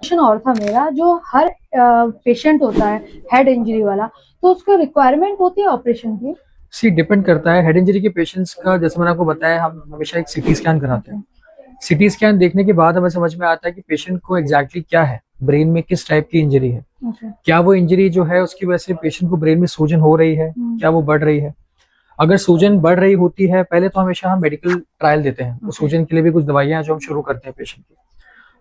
Question और था मेरा, जो हर पेशेंट होता है हेड इंजरी वाला, तो उसको रिक्वायरमेंट होती है ऑपरेशन की? सी डिपेंड करता है। हेड इंजरी के पेशेंट्स का जैसे मैंने आपको बताया, हम हमेशा एक सीटी स्कैन कराते हैं। सीटी स्कैन देखने के बाद हमें समझ में आता है कि पेशेंट को एग्जैक्टली क्या है, ब्रेन में किस टाइप की इंजरी है। क्या वो इंजरी जो है उसकी वजह से पेशेंट को ब्रेन में सूजन हो रही है, क्या वो बढ़ रही है। अगर सूजन बढ़ रही होती है, पहले तो हमेशा हम मेडिकल ट्रायल देते हैं। उस सूजन के लिए भी कुछ दवाइयां जो हम शुरू करते हैं पेशेंट की।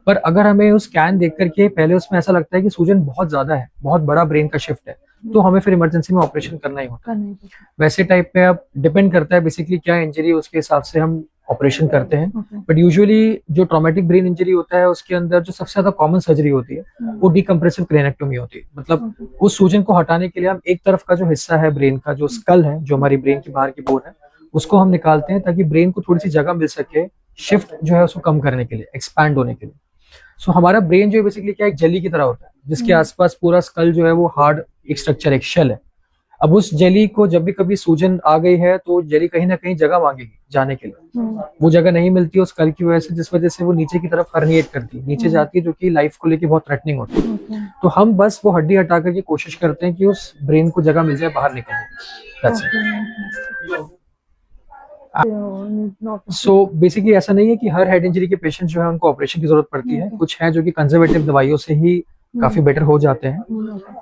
पर अगर हमें उस स्कैन देख करके पहले उसमें ऐसा लगता है कि सूजन बहुत ज्यादा है, बहुत बड़ा ब्रेन का शिफ्ट है, तो हमें फिर इमरजेंसी में ऑपरेशन करना ही होता है। वैसे टाइप पे अब डिपेंड करता है बेसिकली क्या इंजरी है, उसके हिसाब से हम ऑपरेशन करते हैं। बट यूजुअली जो ट्रॉमेटिक ब्रेन इंजरी होता है उसके अंदर जो सबसे ज्यादा कॉमन सर्जरी होती है वो डीकम्प्रेसिव क्रेनेक्टोमी होती है। मतलब उस सूजन को हटाने के लिए हम एक तरफ का जो हिस्सा है ब्रेन का, जो स्कल है, जो हमारी ब्रेन की बाहर की बोन है, उसको हम निकालते हैं ताकि ब्रेन को थोड़ी सी जगह मिल सके शिफ्ट जो है उसको कम करने के लिए, एक्सपैंड होने के लिए। सो हमारा ब्रेन जो है बेसिकली क्या एक जेली की तरह होता है, जिसके आसपास पूरा स्कल जो है वो हार्ड एक स्ट्रक्चर, एक शेल है। अब उस जेली को जब भी कभी सूजन आ गई है तो जेली कहीं ना कहीं जगह मांगेगी जाने के लिए। वो जगह नहीं मिलती है उस स्कल की वजह से, जिस वजह से वो नीचे की तरफ हर्निएट करती है, नीचे जाती है, जो कि लाइफ को लेके बहुत थ्रेटनिंग होती है। तो हम बस वो हड्डी हटा करके कोशिश करते हैं कि उस ब्रेन को जगह मिल जाए बाहर निकलने। सो बेसिकली ऐसा नहीं है कि हर हेड इंजरी के पेशेंट जो है उनको ऑपरेशन की जरूरत पड़ती है। कुछ है जो कि कंजर्वेटिव दवाइयों से ही काफी बेटर हो जाते हैं,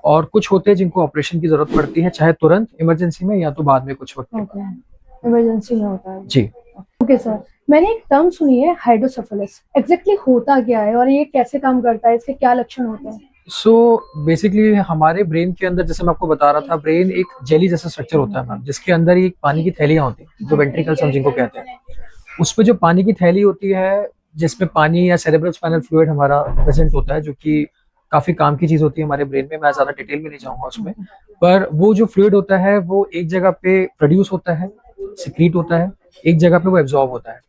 और कुछ होते हैं जिनको ऑपरेशन की जरूरत पड़ती है, चाहे तुरंत इमरजेंसी में या तो बाद में कुछ वक्त इमरजेंसी में होता है। जी ओके सर, मैंने एक टर्म सुनी है हाइड्रोसेफेलस, एग्जैक्टली होता क्या है और ये कैसे काम करता है, इसके क्या लक्षण होते हैं? सो बेसिकली हमारे ब्रेन के अंदर, जैसे मैं आपको बता रहा था, ब्रेन एक जेली जैसा स्ट्रक्चर होता है मैम, जिसके अंदर एक पानी की थैलियां होती है, जो वेंट्रिकल्स हम जिनको कहते हैं। उसमें जो पानी की थैली होती है, जिसमें पानी या सेरेब्रल स्पाइनल फ्लूइड हमारा प्रेजेंट होता है, जो कि काफी काम की चीज होती है हमारे ब्रेन में। मैं ज्यादा डिटेल में नहीं जाऊंगा उसमें, पर वो जो फ्लूइड होता है वो एक जगह पे प्रोड्यूस होता है, सिक्रीट होता है, एक जगह पे वो एब्जॉर्ब होता है।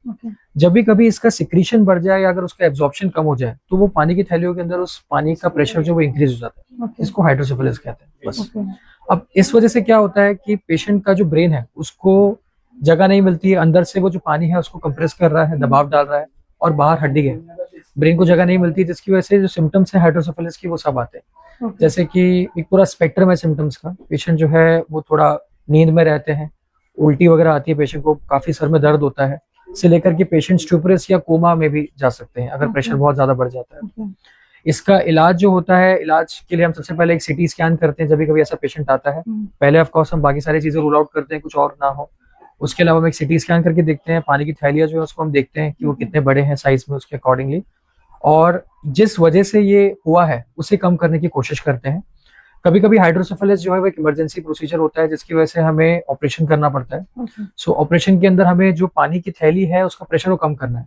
जब भी कभी इसका सिक्रीशन बढ़ जाए या अगर उसका एब्जॉर्प्शन कम हो जाए, तो वो पानी की थैलियों के अंदर उस पानी का प्रेशर जो वो इंक्रीज हो जाता है, इसको हाइड्रोसेफेलस कहते हैं बस। अब इस वजह से क्या होता है कि पेशेंट का जो ब्रेन है उसको जगह नहीं मिलती है, अंदर से वो जो पानी है उसको कंप्रेस कर रहा है, दबाव डाल रहा है, और बाहर हड्डी है, ब्रेन को जगह नहीं मिलती, जिसकी वजह से जो सिम्टम्स है हाइड्रोसेफेलस की वो सब आते हैं। जैसे कि एक पूरा स्पेक्ट्रम है सिम्टम्स का। पेशेंट जो है वो थोड़ा नींद में रहते हैं, उल्टी वगैरह आती है पेशेंट को, काफी सर में दर्द होता है, से लेकर के पेशेंट स्टूपरस या कोमा में भी जा सकते हैं अगर प्रेशर बहुत ज्यादा बढ़ जाता है। इसका इलाज जो होता है, इलाज के लिए हम सबसे पहले एक सीटी स्कैन करते हैं जब भी कभी ऐसा पेशेंट आता है। पहले ऑफ कोर्स हम बाकी सारी चीजें रूल आउट करते हैं, कुछ और ना हो। उसके अलावा हम एक सीटी स्कैन करके देखते हैं, पानी की थैलियां जो है उसको हम देखते हैं कि वो कितने बड़े हैं साइज में, उसके अकॉर्डिंगली, और जिस वजह से ये हुआ है उसे कम करने की कोशिश करते हैं। कभी कभी हाइड्रोसेफेलस जो है वो एक इमरजेंसी प्रोसीजर होता है, जिसकी वजह से हमें ऑपरेशन करना पड़ता है। सो ऑपरेशन के अंदर हमें जो पानी की थैली है उसका प्रेशर को कम करना है,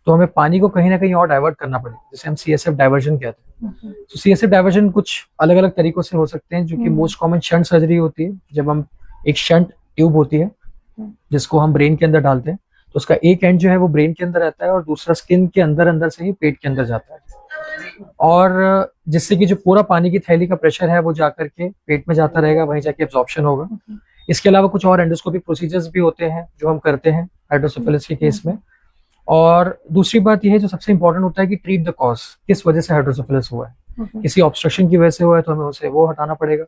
तो हमें पानी को कहीं ना कहीं और डाइवर्ट करना पड़ेगा, जिसे हम सीएसएफ डाइवर्जन कहते हैं। तो सीएसएफ डाइवर्जन कुछ अलग अलग तरीकों से हो सकते हैं, जो कि मोस्ट कॉमन शंट सर्जरी होती है, जब हम एक शंट ट्यूब होती है जिसको हम ब्रेन के अंदर डालते हैं, तो उसका एक एंड जो है वो ब्रेन के अंदर रहता है और दूसरा स्किन के अंदर अंदर से ही पेट के अंदर जाता है, और जिससे कि जो पूरा पानी की थैली का प्रेशर है वो जाकर के पेट में जाता रहेगा, वहीं जाके एब्जॉर्प्शन होगा। इसके अलावा कुछ और एंडोस्कोपिक प्रोसीजर्स भी होते हैं जो हम करते हैं हाइड्रोसेफेलस के केस में। और दूसरी बात यह है जो सबसे इंपॉर्टेंट होता है कि ट्रीट द कॉज, किस वजह से हाइड्रोसेफेलस हुआ है। किसी ऑब्स्ट्रक्शन की वजह से हुआ है तो हमें उसे वो हटाना पड़ेगा।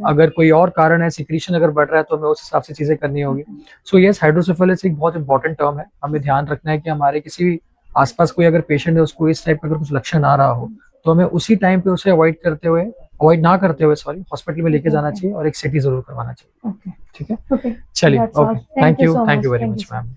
अगर कोई और कारण है, सिक्रीशन अगर बढ़ रहा है, तो हमें उस हिसाब से चीजें करनी होगी। सो यस, हाइड्रोसेफेलस एक बहुत इंपॉर्टेंट टर्म है। हमें ध्यान रखना है कि हमारे किसी भी आसपास कोई अगर पेशेंट है उसको इस टाइप का अगर कुछ लक्षण आ रहा हो, तो हमें उसी टाइम पे उसे अवॉइड ना करते हुए हॉस्पिटल में लेके जाना चाहिए और एक सीटी जरूर करवाना चाहिए। ठीक है, चलिए, okay, thank you very much ma'am.